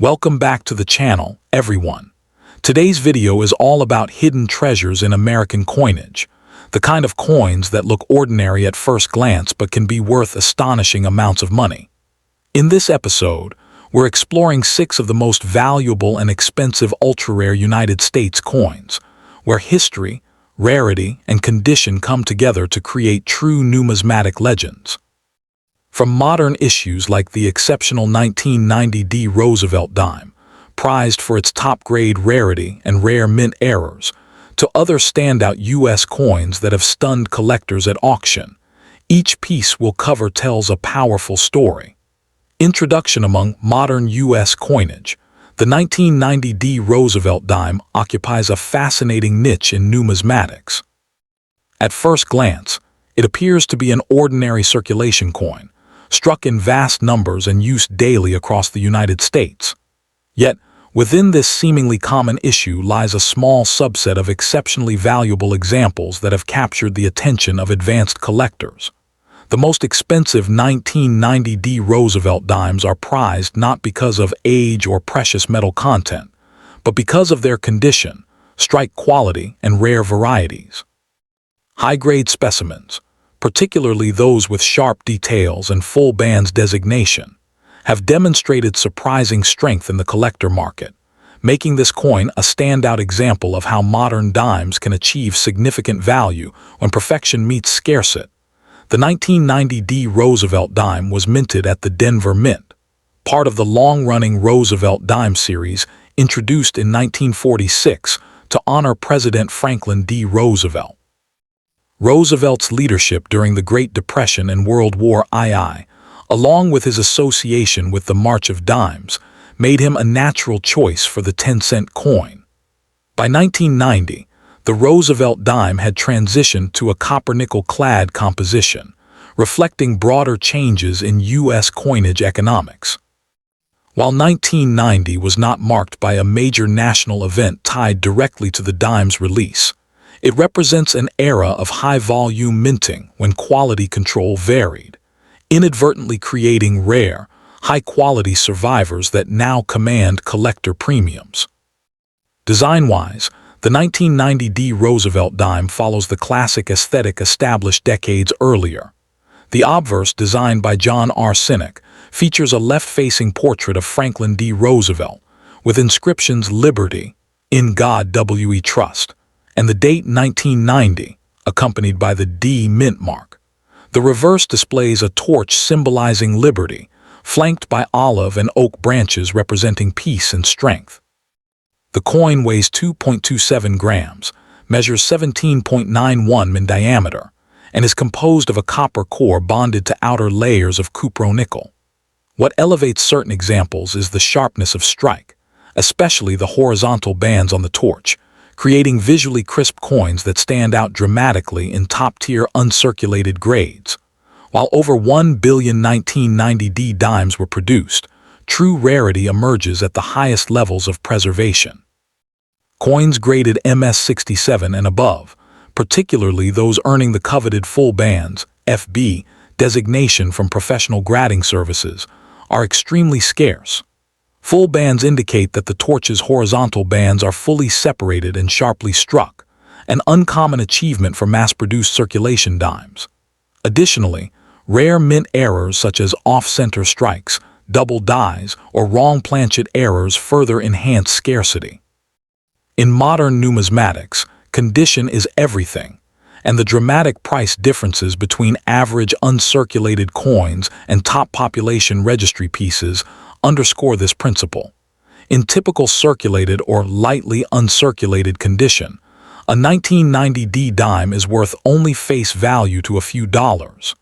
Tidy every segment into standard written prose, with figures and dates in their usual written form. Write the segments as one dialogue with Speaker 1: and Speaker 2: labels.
Speaker 1: Welcome back to the channel, everyone. Today's video is all about hidden treasures in American coinage, the kind of coins that look ordinary at first glance but can be worth astonishing amounts of money. In this episode, we're exploring 6 of the most valuable and expensive ultra-rare United States coins, where history, rarity, and condition come together to create true numismatic legends. From modern issues like the exceptional 1990 Roosevelt dime, prized for its top-grade rarity and rare mint errors, to other standout U.S. coins that have stunned collectors at auction, each piece we'll cover tells a powerful story. Introduction. Among modern U.S. coinage, the 1990 Roosevelt dime occupies a fascinating niche in numismatics. At first glance, it appears to be an ordinary circulation coin, struck in vast numbers and used daily across the United States. Yet, within this seemingly common issue lies a small subset of exceptionally valuable examples that have captured the attention of advanced collectors. The most expensive 1990 Roosevelt dimes are prized not because of age or precious metal content, but because of their condition, strike quality, and rare varieties. High-grade specimens, particularly those with sharp details and full bands designation, have demonstrated surprising strength in the collector market, making this coin a standout example of how modern dimes can achieve significant value when perfection meets scarcity. The 1990 Roosevelt dime was minted at the Denver Mint, part of the long-running Roosevelt dime series introduced in 1946 to honor President Franklin D. Roosevelt. Roosevelt's leadership during the Great Depression and World War II, along with his association with the March of Dimes, made him a natural choice for the 10-cent coin. By 1990, the Roosevelt dime had transitioned to a copper-nickel-clad composition, reflecting broader changes in U.S. coinage economics. While 1990 was not marked by a major national event tied directly to the dime's release, it represents an era of high-volume minting when quality control varied, inadvertently creating rare, high-quality survivors that now command collector premiums. Design-wise, the 1990 Roosevelt dime follows the classic aesthetic established decades earlier. The obverse, designed by John R. Sinek, features a left-facing portrait of Franklin D. Roosevelt, with inscriptions "Liberty," "In God We Trust," and the date 1990, accompanied by the D mint mark. The reverse displays a torch symbolizing liberty, flanked by olive and oak branches representing peace and strength. The coin weighs 2.27 grams, measures 17.91 in diameter, and is composed of a copper core bonded to outer layers of cupronickel. What elevates certain examples is the sharpness of strike, especially the horizontal bands on the torch, creating visually crisp coins that stand out dramatically in top-tier uncirculated grades. While over 1 billion 1990 dimes were produced, true rarity emerges at the highest levels of preservation. Coins graded MS-67 and above, particularly those earning the coveted full bands FB designation from professional grading services, are extremely scarce. Full bands indicate that the torch's horizontal bands are fully separated and sharply struck, an uncommon achievement for mass-produced circulation dimes. Additionally, rare mint errors such as off-center strikes, double dies, or wrong planchet errors further enhance scarcity. In modern numismatics, condition is everything, and the dramatic price differences between average uncirculated coins and top population registry pieces underscore this principle. In typical circulated or lightly uncirculated condition, a 1990 dime is worth only face value to a few dollars.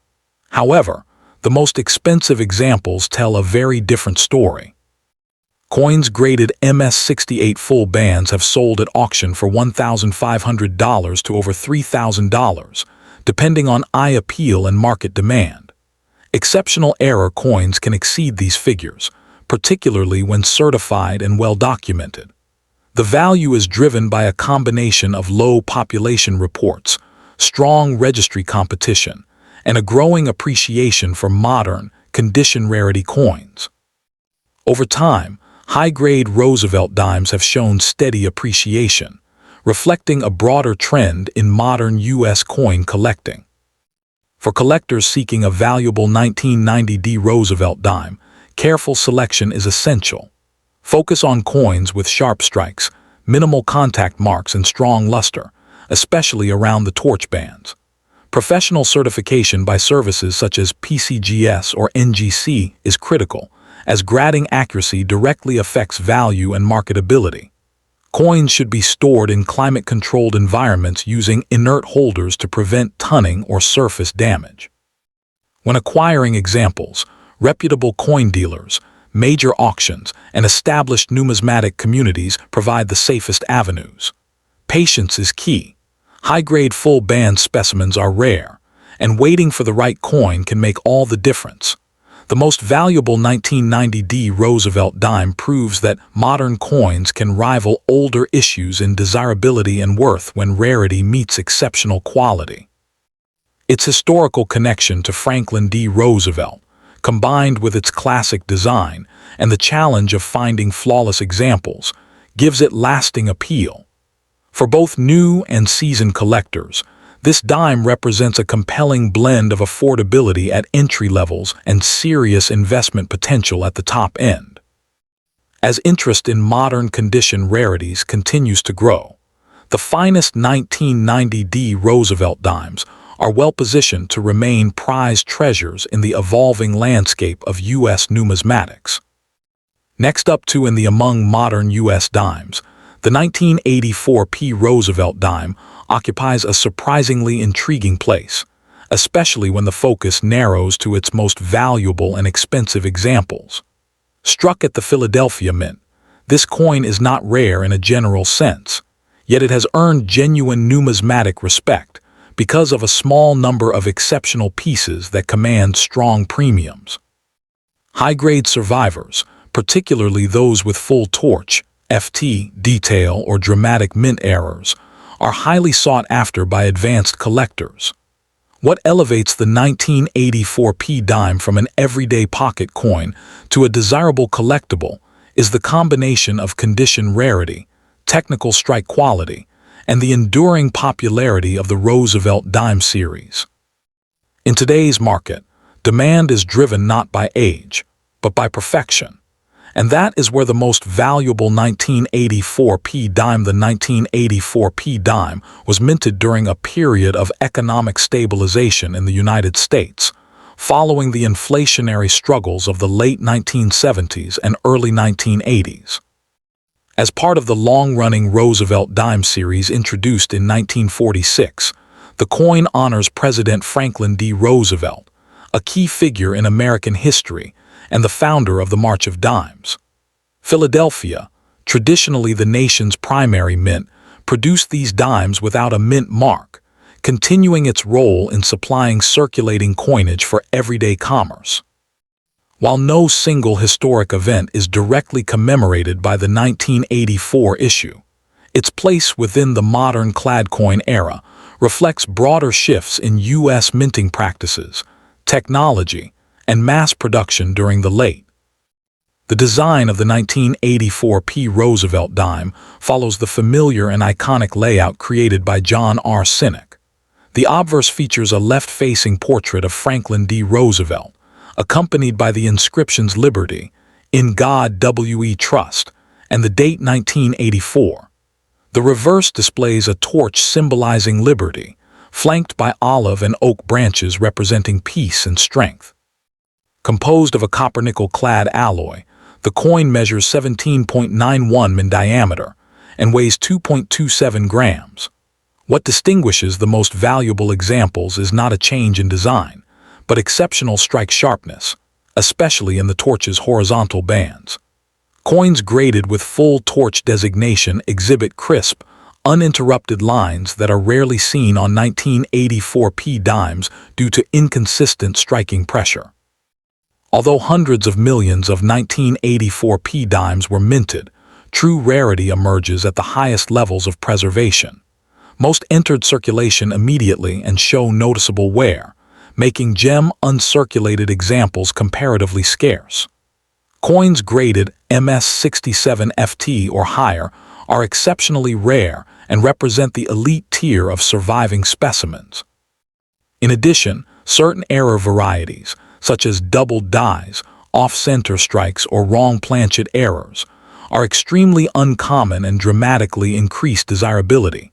Speaker 1: However, the most expensive examples tell a very different story. Coins graded MS-68 full bands have sold at auction for $1,500 to over $3,000, depending on eye appeal and market demand. Exceptional error coins can exceed these figures, particularly when certified and well-documented. The value is driven by a combination of low population reports, strong registry competition, and a growing appreciation for modern, condition rarity coins. Over time, High-grade Roosevelt dimes have shown steady appreciation, reflecting a broader trend in modern U.S. coin collecting. For collectors seeking a valuable 1990D Roosevelt dime, careful selection is essential. Focus on coins with sharp strikes, minimal contact marks, and strong luster, especially around the torch bands. Professional certification by services such as PCGS or NGC is critical, as grading accuracy directly affects value and marketability. Coins should be stored in climate-controlled environments using inert holders to prevent tunning or surface damage. When acquiring examples, reputable coin dealers, major auctions, and established numismatic communities provide the safest avenues. Patience is key. High-grade full-band specimens are rare, and waiting for the right coin can make all the difference. The most valuable 1990D Roosevelt dime proves that modern coins can rival older issues in desirability and worth when rarity meets exceptional quality. Its historical connection to Franklin D. Roosevelt, combined with its classic design and the challenge of finding flawless examples, gives it lasting appeal. For both new and seasoned collectors, this dime represents a compelling blend of affordability at entry levels and serious investment potential at the top end. As interest in modern condition rarities continues to grow, the finest 1990D Roosevelt dimes are well-positioned to remain prized treasures in the evolving landscape of U.S. numismatics. Next up among modern U.S. dimes, the 1984 P. Roosevelt dime occupies a surprisingly intriguing place, especially when the focus narrows to its most valuable and expensive examples. Struck at the Philadelphia Mint, this coin is not rare in a general sense, yet it has earned genuine numismatic respect because of a small number of exceptional pieces that command strong premiums. High-grade survivors, particularly those with full torch, FT, detail, or dramatic mint errors, are highly sought after by advanced collectors. What elevates the 1984 P dime from an everyday pocket coin to a desirable collectible is the combination of condition rarity, technical strike quality, and the enduring popularity of the Roosevelt dime series. In today's market, demand is driven not by age, but by perfection. And that is where the most valuable 1984 P dime, the 1984 P dime, was minted during a period of economic stabilization in the United States, following the inflationary struggles of the late 1970s and early 1980s. As part of the long-running Roosevelt dime series introduced in 1946, the coin honors President Franklin D. Roosevelt, a key figure in American history and the founder of the March of Dimes. Philadelphia, traditionally the nation's primary mint, produced these dimes without a mint mark, continuing its role in supplying circulating coinage for everyday commerce. While no single historic event is directly commemorated by the 1984 issue, its place within the modern clad coin era reflects broader shifts in U.S. minting practices, technology, and mass production during the late. The design of the 1984 P. Roosevelt dime follows the familiar and iconic layout created by John R. Sinek. The obverse features a left-facing portrait of Franklin D. Roosevelt, accompanied by the inscriptions Liberty, In God We Trust, and the date 1984. The reverse displays a torch symbolizing liberty, flanked by olive and oak branches representing peace and strength. Composed of a copper-nickel-clad alloy, the coin measures 17.91 in diameter and weighs 2.27 grams. What distinguishes the most valuable examples is not a change in design, but exceptional strike sharpness, especially in the torch's horizontal bands. Coins graded with full torch designation exhibit crisp, uninterrupted lines that are rarely seen on 1984 P dimes due to inconsistent striking pressure. Although hundreds of millions of 1984 P dimes were minted, true rarity emerges at the highest levels of preservation. Most entered circulation immediately and show noticeable wear, making gem uncirculated examples comparatively scarce. Coins graded MS-67 FT or higher are exceptionally rare and represent the elite tier of surviving specimens. In addition, certain error varieties, such as doubled dies, off-center strikes, or wrong planchet errors, are extremely uncommon and dramatically increase desirability.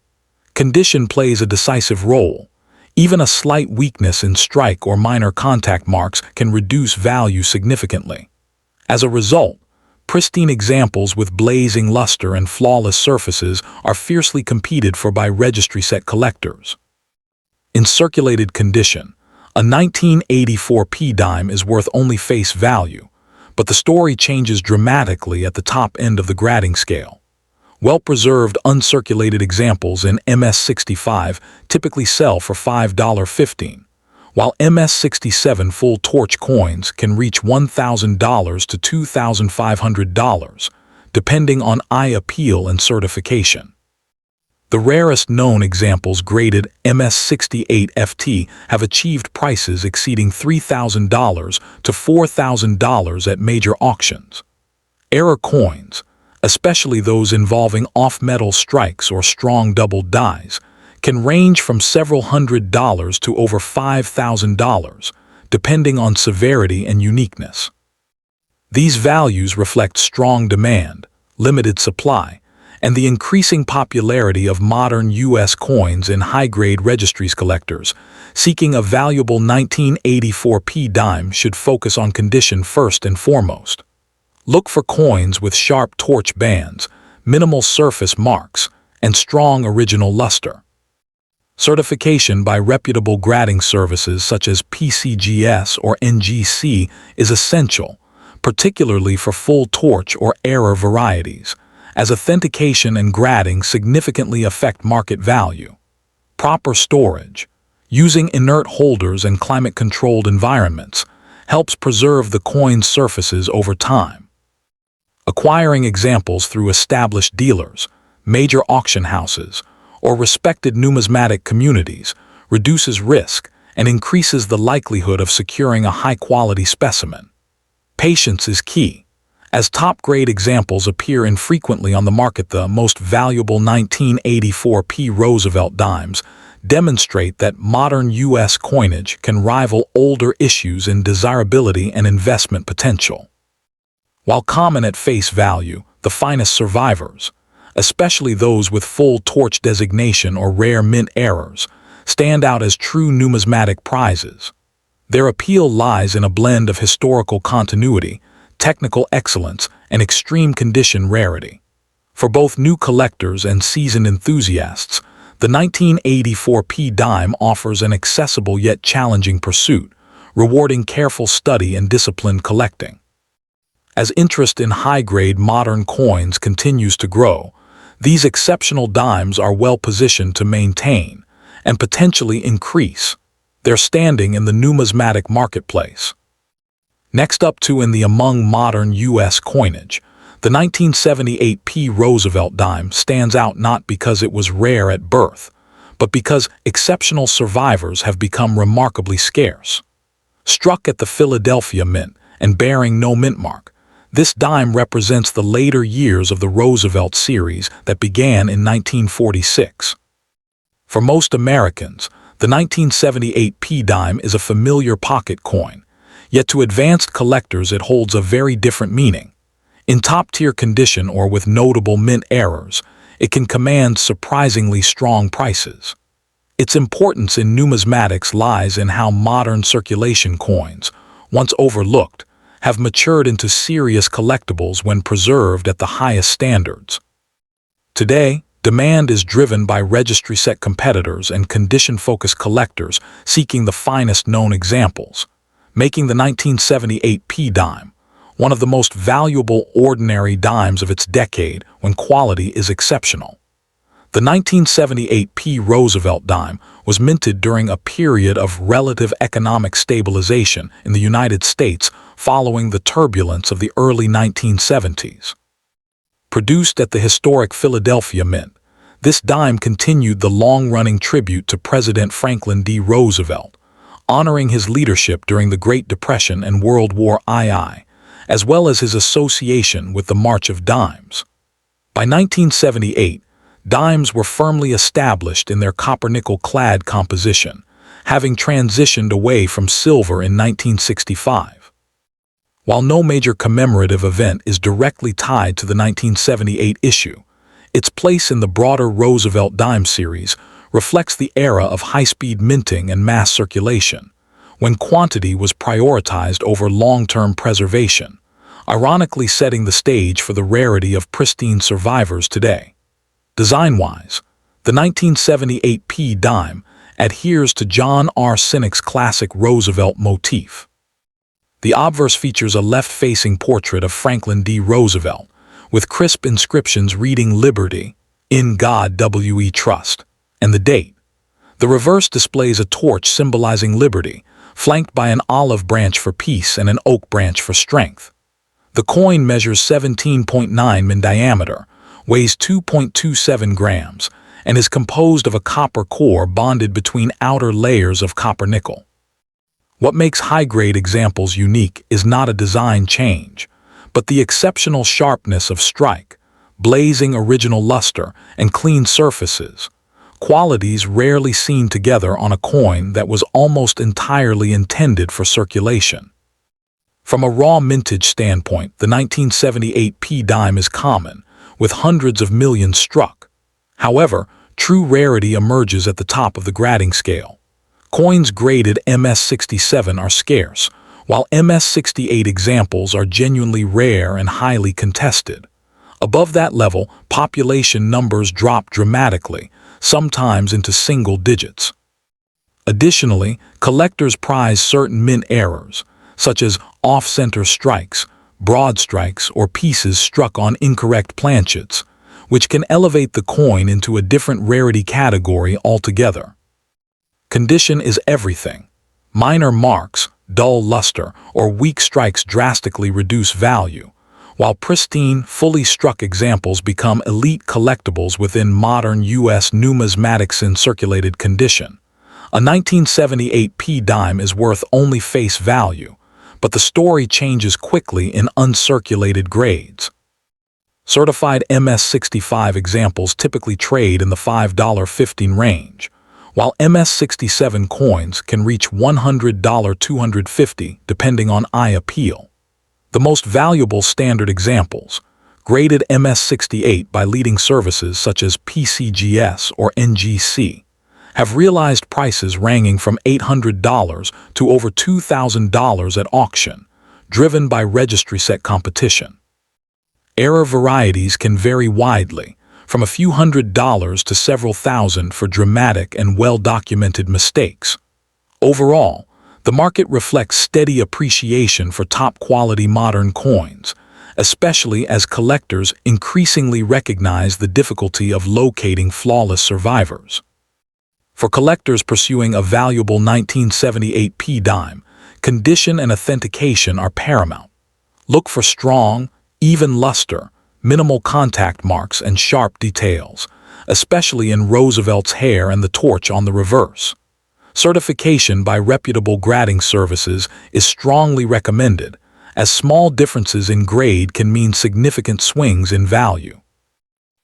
Speaker 1: Condition plays a decisive role. Even a slight weakness in strike or minor contact marks can reduce value significantly. As a result, pristine examples with blazing luster and flawless surfaces are fiercely competed for by registry set collectors. In circulated condition, a 1984 P-dime is worth only face value, but the story changes dramatically at the top end of the grading scale. Well-preserved, uncirculated examples in MS-65 typically sell for $5.15, while MS-67 full torch coins can reach $1,000 to $2,500, depending on eye appeal and certification. The rarest known examples graded MS-68 FT have achieved prices exceeding $3,000 to $4,000 at major auctions. Error coins, especially those involving off-metal strikes or strong doubled dies, can range from several $100s to over $5,000, depending on severity and uniqueness. These values reflect strong demand, limited supply, and the increasing popularity of modern U.S. coins in high-grade registries. Collectors seeking a valuable 1984 P-dime should focus on condition first and foremost. Look for coins with sharp torch bands, minimal surface marks, and strong original luster. Certification by reputable grading services such as PCGS or NGC is essential, particularly for full torch or error varieties, as authentication and grading significantly affect market value. Proper storage, using inert holders and climate-controlled environments, helps preserve the coin's surfaces over time. Acquiring examples through established dealers, major auction houses, or respected numismatic communities reduces risk and increases the likelihood of securing a high-quality specimen. Patience is key. As top-grade examples appear infrequently on the market, the most valuable 1984 P. Roosevelt dimes demonstrate that modern U.S. coinage can rival older issues in desirability and investment potential. While common at face value, the finest survivors, especially those with full torch designation or rare mint errors, stand out as true numismatic prizes. Their appeal lies in a blend of historical continuity, technical excellence, and extreme condition rarity. For both new collectors and seasoned enthusiasts, the 1984 P dime offers an accessible yet challenging pursuit, rewarding careful study and disciplined collecting. As interest in high-grade modern coins continues to grow, these exceptional dimes are well positioned to maintain and potentially increase their standing in the numismatic marketplace. Next up among modern U.S. coinage, the 1978 P. Roosevelt dime stands out not because it was rare at birth, but because exceptional survivors have become remarkably scarce. Struck at the Philadelphia Mint and bearing no mint mark, this dime represents the later years of the Roosevelt series that began in 1946. For most Americans, the 1978 P dime is a familiar pocket coin, yet to advanced collectors it holds a very different meaning. In top-tier condition or with notable mint errors, it can command surprisingly strong prices. Its importance in numismatics lies in how modern circulation coins, once overlooked, have matured into serious collectibles when preserved at the highest standards. Today, demand is driven by registry-set competitors and condition-focused collectors seeking the finest known examples, making the 1978 P dime one of the most valuable ordinary dimes of its decade when quality is exceptional. The 1978 P. Roosevelt dime was minted during a period of relative economic stabilization in the United States following the turbulence of the early 1970s. Produced at the historic Philadelphia Mint, this dime continued the long-running tribute to President Franklin D. Roosevelt, honoring his leadership during the Great Depression and World War II, as well as his association with the March of Dimes. By 1978, dimes were firmly established in their copper-nickel-clad composition, having transitioned away from silver in 1965. While no major commemorative event is directly tied to the 1978 issue, its place in the broader Roosevelt dime series reflects the era of high-speed minting and mass circulation, when quantity was prioritized over long-term preservation, ironically setting the stage for the rarity of pristine survivors today. Design-wise, the 1978 P dime adheres to John R. Sinek's classic Roosevelt motif. The obverse features a left-facing portrait of Franklin D. Roosevelt, with crisp inscriptions reading "Liberty, in God we trust," and the date. The reverse displays a torch symbolizing liberty, flanked by an olive branch for peace and an oak branch for strength. The coin measures 17.9 in diameter, weighs 2.27 grams, and is composed of a copper core bonded between outer layers of copper-nickel. What makes high-grade examples unique is not a design change, but the exceptional sharpness of strike, blazing original luster, and clean surfaces, qualities rarely seen together on a coin that was almost entirely intended for circulation. From a raw mintage standpoint, the 1978 P dime is common, with hundreds of millions struck. However, true rarity emerges at the top of the grading scale. Coins graded MS-67 are scarce, while MS-68 examples are genuinely rare and highly contested. Above that level, population numbers drop dramatically, sometimes into single digits. Additionally, collectors prize certain mint errors, such as off-center strikes, broad strikes, or pieces struck on incorrect planchets, which can elevate the coin into a different rarity category altogether. Condition is everything. Minor marks, dull luster, or weak strikes drastically reduce value, while pristine, fully struck examples become elite collectibles within modern U.S. numismatics in circulated condition. A 1978 P dime is worth only face value, but the story changes quickly in uncirculated grades. Certified MS-65 examples typically trade in the $5.15 range, while MS-67 coins can reach $100-$250 depending on eye appeal. The most valuable standard examples, graded MS-68 by leading services such as PCGS or NGC, have realized prices ranging from $800 to over $2,000 at auction, driven by registry-set competition. Error varieties can vary widely, from a few $100s to several thousand for dramatic and well-documented mistakes. Overall, the market reflects steady appreciation for top-quality modern coins, especially as collectors increasingly recognize the difficulty of locating flawless survivors. For collectors pursuing a valuable 1978 P dime, condition and authentication are paramount. Look for strong, even luster, minimal contact marks, and sharp details, especially in Roosevelt's hair and the torch on the reverse. Certification by reputable grading services is strongly recommended, as small differences in grade can mean significant swings in value.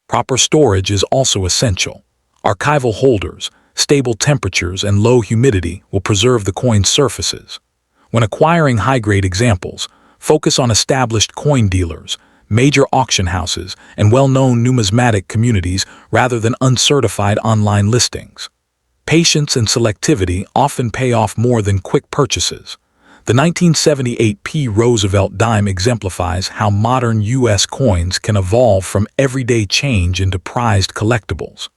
Speaker 1: Proper storage is also essential. Archival holders, stable temperatures, and low humidity will preserve the coin's surfaces. When acquiring high-grade examples, focus on established coin dealers, major auction houses, and well-known numismatic communities rather than uncertified online listings. Patience and selectivity often pay off more than quick purchases. The 1978 P Roosevelt dime exemplifies how modern U.S. coins can evolve from everyday change into prized collectibles.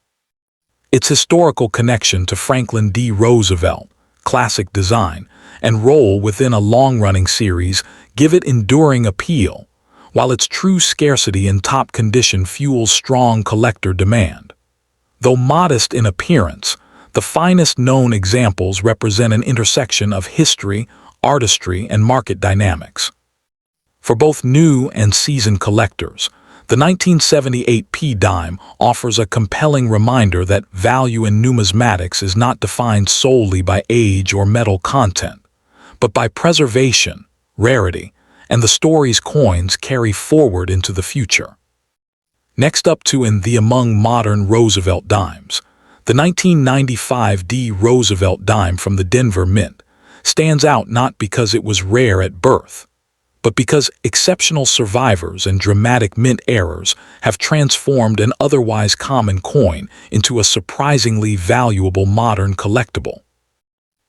Speaker 1: Its historical connection to Franklin D. Roosevelt, classic design, and role within a long-running series give it enduring appeal, while its true scarcity and top condition fuels strong collector demand. Though modest in appearance, the finest known examples represent an intersection of history, artistry, and market dynamics. For both new and seasoned collectors, the 1978 P dime offers a compelling reminder that value in numismatics is not defined solely by age or metal content, but by preservation, rarity, and the stories coins carry forward into the future. Next up among modern Roosevelt dimes, the 1995 D Roosevelt dime from the Denver Mint stands out not because it was rare at birth, but because exceptional survivors and dramatic mint errors have transformed an otherwise common coin into a surprisingly valuable modern collectible.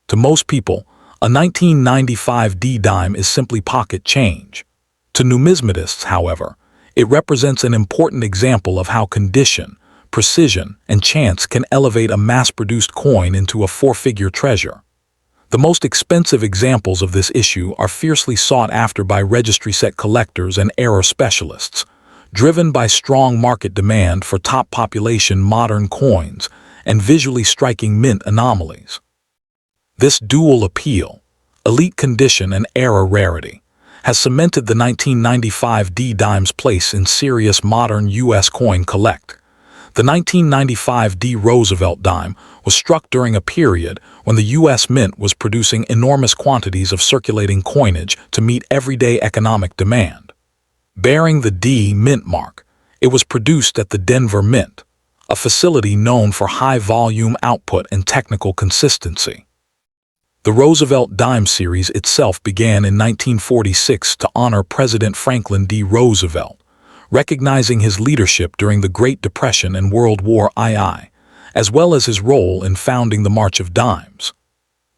Speaker 1: To most people, a 1995 D dime is simply pocket change. To numismatists, however, it represents an important example of how condition, precision, and chance can elevate a mass-produced coin into a four-figure treasure. The most expensive examples of this issue are fiercely sought after by registry set collectors and error specialists, driven by strong market demand for top population modern coins and visually striking mint anomalies. This dual appeal, elite condition and error rarity, has cemented the 1995 D dime's place in serious modern U.S. coin collect. The 1995 D Roosevelt dime was struck during a period when the U.S. Mint was producing enormous quantities of circulating coinage to meet everyday economic demand. Bearing the D Mint mark, it was produced at the Denver Mint, a facility known for high-volume output and technical consistency. The Roosevelt dime series itself began in 1946 to honor President Franklin D. Roosevelt, recognizing his leadership during the Great Depression and World War II, as well as his role in founding the March of Dimes.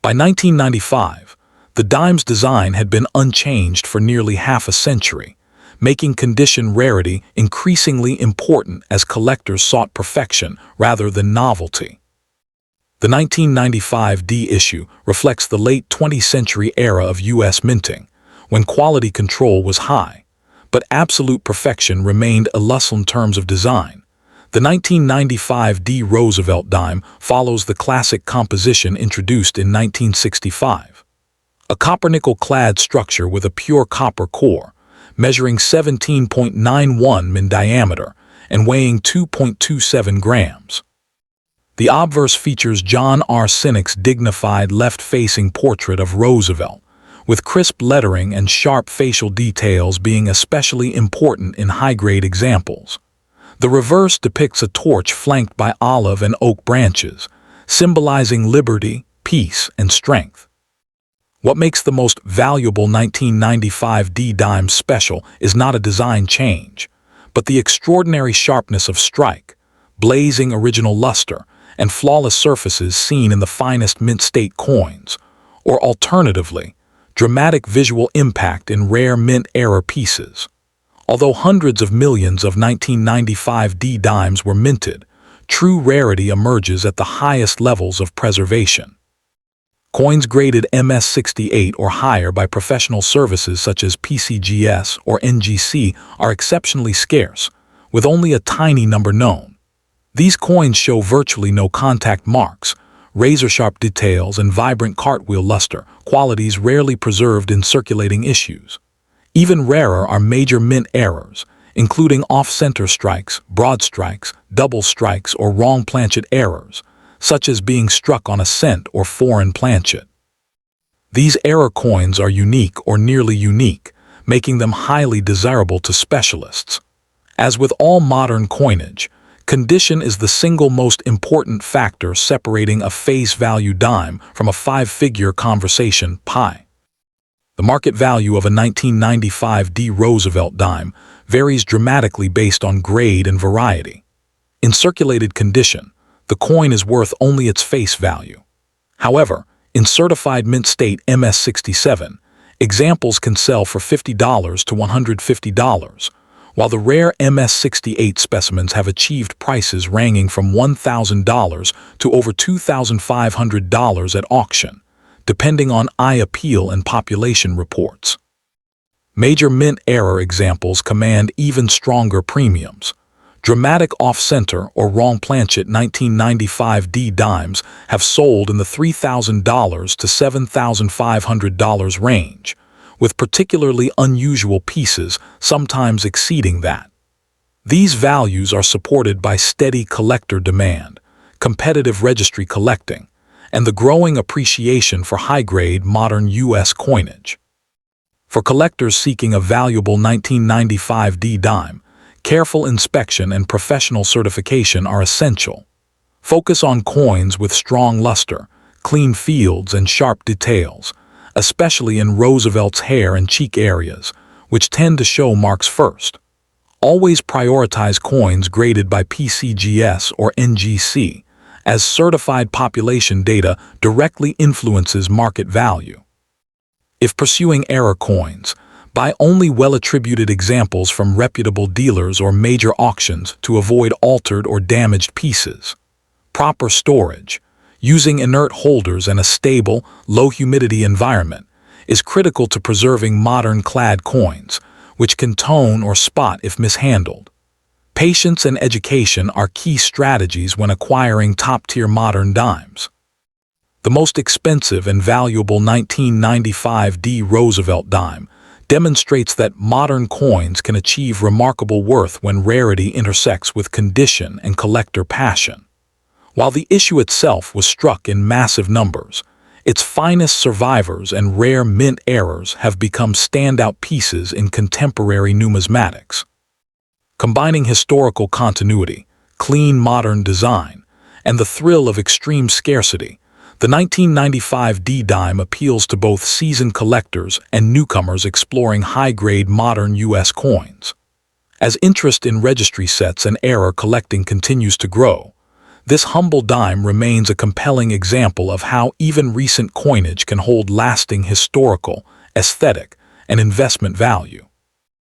Speaker 1: By 1995, the dime's design had been unchanged for nearly half a century, making condition rarity increasingly important as collectors sought perfection rather than novelty. The 1995 D issue reflects the late 20th century era of U.S. minting, when quality control was high, but absolute perfection remained elusive in terms of design. The 1995 D Roosevelt dime follows the classic composition introduced in 1965. A copper-nickel-clad structure with a pure copper core, measuring 17.91 in diameter and weighing 2.27 grams. The obverse features John R. Sinek's dignified left-facing portrait of Roosevelt, with crisp lettering and sharp facial details being especially important in high-grade examples. The reverse depicts a torch flanked by olive and oak branches, symbolizing liberty, peace, and strength. What makes the most valuable 1995 D dime special is not a design change, but the extraordinary sharpness of strike, blazing original luster, and flawless surfaces seen in the finest mint-state coins, or alternatively, dramatic visual impact in rare mint-era pieces. Although hundreds of millions of 1995 D dimes were minted, true rarity emerges at the highest levels of preservation. Coins graded MS-68 or higher by professional services such as PCGS or NGC are exceptionally scarce, with only a tiny number known. These coins show virtually no contact marks, razor-sharp details, and vibrant cartwheel luster, qualities rarely preserved in circulating issues. Even rarer are major mint errors, including off-center strikes, broad strikes, double strikes, or wrong planchet errors, such as being struck on a cent or foreign planchet. These error coins are unique or nearly unique, making them highly desirable to specialists. As with all modern coinage, condition is the single most important factor separating a face-value dime from a five-figure conversation pie. The market value of a 1995 D Roosevelt dime varies dramatically based on grade and variety. In circulated condition, the coin is worth only its face value. However, in certified mint state MS-67, examples can sell for $50 to $150, while the rare MS-68 specimens have achieved prices ranging from $1,000 to over $2,500 at auction, depending on eye appeal and population reports. Major mint error examples command even stronger premiums. Dramatic off-center or wrong planchet 1995 D dimes have sold in the $3,000 to $7,500 range, with particularly unusual pieces sometimes exceeding that. These values are supported by steady collector demand, competitive registry collecting, and the growing appreciation for high-grade modern U.S. coinage. For collectors seeking a valuable 1995 D dime, careful inspection and professional certification are essential. Focus on coins with strong luster, clean fields, and sharp details, especially in Roosevelt's hair and cheek areas, which tend to show marks first. Always prioritize coins graded by PCGS or NGC, as certified population data directly influences market value. If pursuing error coins, buy only well-attributed examples from reputable dealers or major auctions to avoid altered or damaged pieces. Proper storage, using inert holders and a stable, low-humidity environment, is critical to preserving modern-clad coins, which can tone or spot if mishandled. Patience and education are key strategies when acquiring top-tier modern dimes. The most expensive and valuable 1995 D Roosevelt dime demonstrates that modern coins can achieve remarkable worth when rarity intersects with condition and collector passion. While the issue itself was struck in massive numbers, its finest survivors and rare mint errors have become standout pieces in contemporary numismatics. Combining historical continuity, clean modern design, and the thrill of extreme scarcity, the 1995 D dime appeals to both seasoned collectors and newcomers exploring high-grade modern U.S. coins. As interest in registry sets and error collecting continues to grow, this humble dime remains a compelling example of how even recent coinage can hold lasting historical, aesthetic, and investment value.